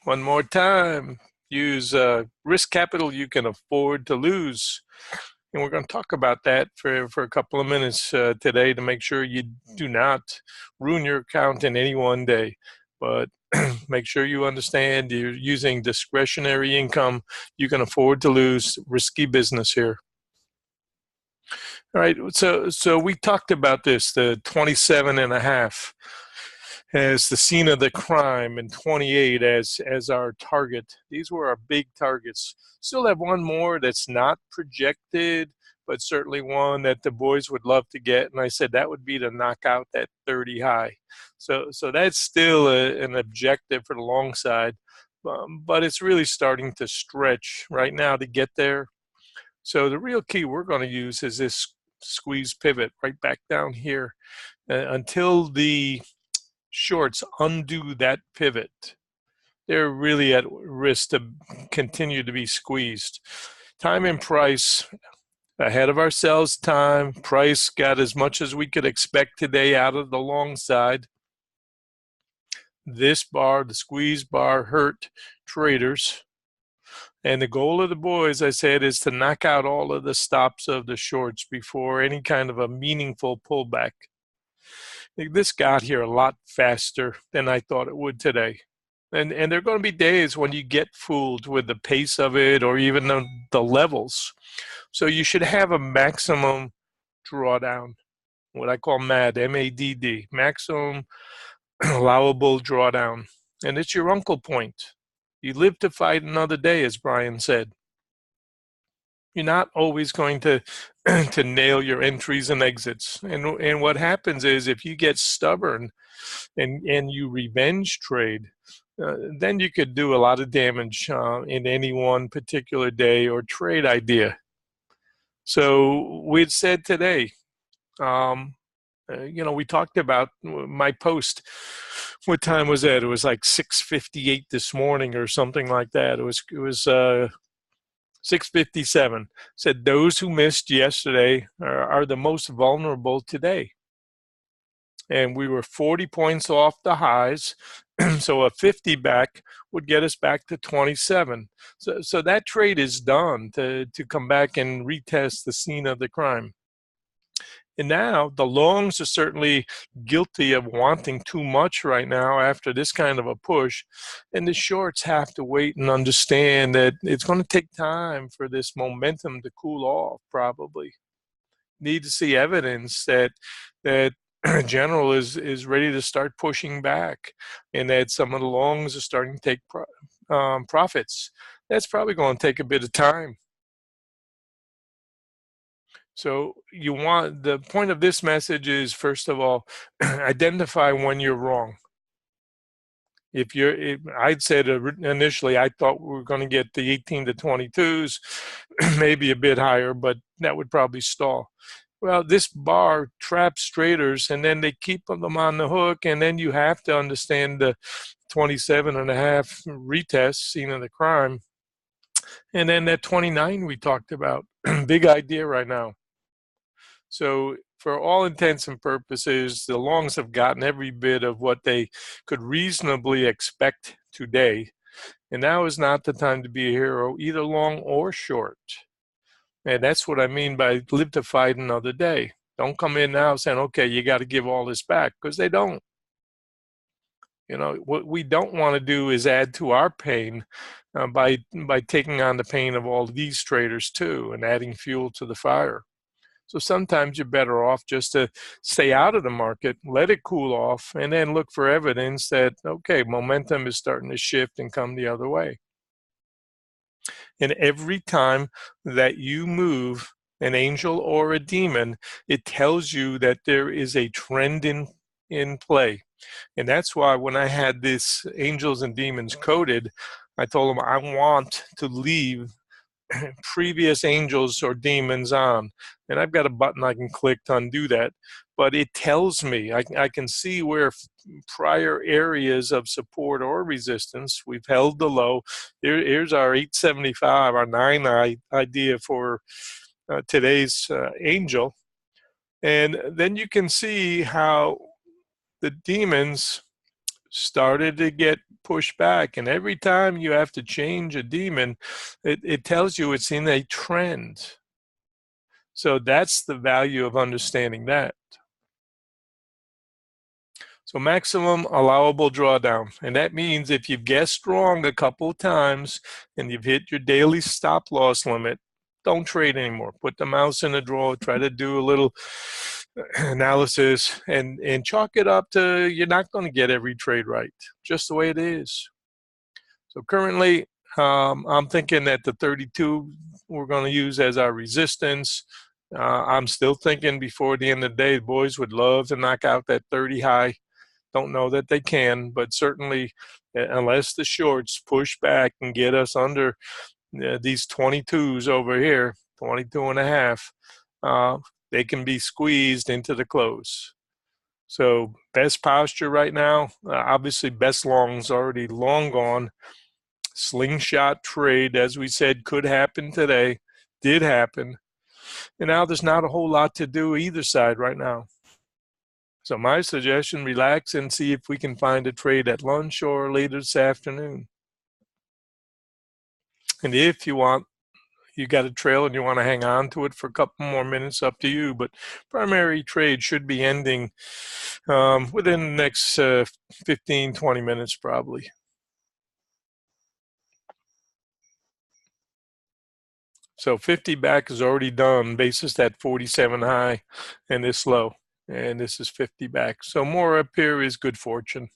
One more time. Use risk capital you can afford to lose. And we're going to talk about that for a couple of minutes today to make sure you do not ruin your account in any one day. But make sure you understand you're using discretionary income you can afford to lose. Risky business here. All right, so we talked about this, the 27 and a half as the scene of the crime and 28 as our target. These were our big targets. Still have one more that's not projected, but certainly one that the boys would love to get. And I said that would be to knock out that 30 high. So that's still an objective for the long side, but it's really starting to stretch right now to get there. So the real key we're going to use is this squeeze pivot right back down here until the shorts undo that pivot. They're really at risk to continue to be squeezed. Time and price ahead of ourselves. Time, price got as much as we could expect today out of the long side. This bar, the squeeze bar, hurt traders. And the goal of the boys, I said, is to knock out all of the stops of the shorts before any kind of a meaningful pullback. This got here a lot faster than I thought it would today. And there are going to be days when you get fooled with the pace of it or even the levels. So you should have a maximum drawdown, what I call MAD, M-A-D-D, maximum allowable drawdown. And it's your uncle point. You live to fight another day, as Brian said. You're not always going to to nail your entries and exits. And what happens is if you get stubborn and you revenge trade, then you could do a lot of damage in any one particular day or trade idea. So we'd said today, we talked about my post. What time was that? It was like 6:58 this morning or something like that. It was 6:57. Said those who missed yesterday are the most vulnerable today. And we were 40 points off the highs. So a 50 back would get us back to 27. So that trade is done to come back and retest the scene of the crime. And now the longs are certainly guilty of wanting too much right now after this kind of a push. And the shorts have to wait and understand that it's going to take time for this momentum to cool off, probably. Need to see evidence that General is ready to start pushing back and that some of the longs are starting to take profits. That's probably going to take a bit of time. So the point of this message is, first of all, identify when you're wrong. I'd said initially, I thought we were going to get the 18 to 22s, maybe a bit higher, but that would probably stall. Well, this bar traps traders, and then they keep them on the hook, and then you have to understand the 27 and a half retest, scene of the crime, and then that 29 we talked about. Big idea right now. So for all intents and purposes, the longs have gotten every bit of what they could reasonably expect today. And now is not the time to be a hero, either long or short. And that's what I mean by live to fight another day. Don't come in now saying, okay, you got to give all this back, because they don't. What we don't want to do is add to our pain by taking on the pain of all these traders too and adding fuel to the fire. So sometimes you're better off just to stay out of the market, let it cool off, and then look for evidence that, okay, momentum is starting to shift and come the other way. And every time that you move an angel or a demon, it tells you that there is a trend in play. And that's why when I had this angels and demons coded, I told them I want to leave previous angels or demons on. And I've got a button I can click to undo that. But it tells me, I can see where prior areas of support or resistance, we've held the low. Here's our 875, our 9 idea for today's angel. And then you can see how the demons started to get pushed back. And every time you have to change a demon, it tells you it's in a trend. So that's the value of understanding that. So maximum allowable drawdown. And that means if you've guessed wrong a couple of times and you've hit your daily stop loss limit, don't trade anymore. Put the mouse in the drawer, try to do a little analysis and chalk it up to you're not going to get every trade right, just the way it is. So currently, I'm thinking that the 32 we're going to use as our resistance. I'm still thinking before the end of the day, the boys would love to knock out that 30 high. Don't know that they can, but certainly unless the shorts push back and get us under these 22s over here, 22 and a half, they can be squeezed into the close. So best posture right now, obviously best long's already long gone. Slingshot trade, as we said, could happen today, did happen. And now there's not a whole lot to do either side right now. So my suggestion, relax and see if we can find a trade at lunch or later this afternoon. And if you want, you got a trail and you want to hang on to it for a couple more minutes, up to you. But primary trade should be ending within the next 15, 20 minutes probably. So 50 back is already done, basis that 47 high and this low. And this is 50 back. So more up here is good fortune.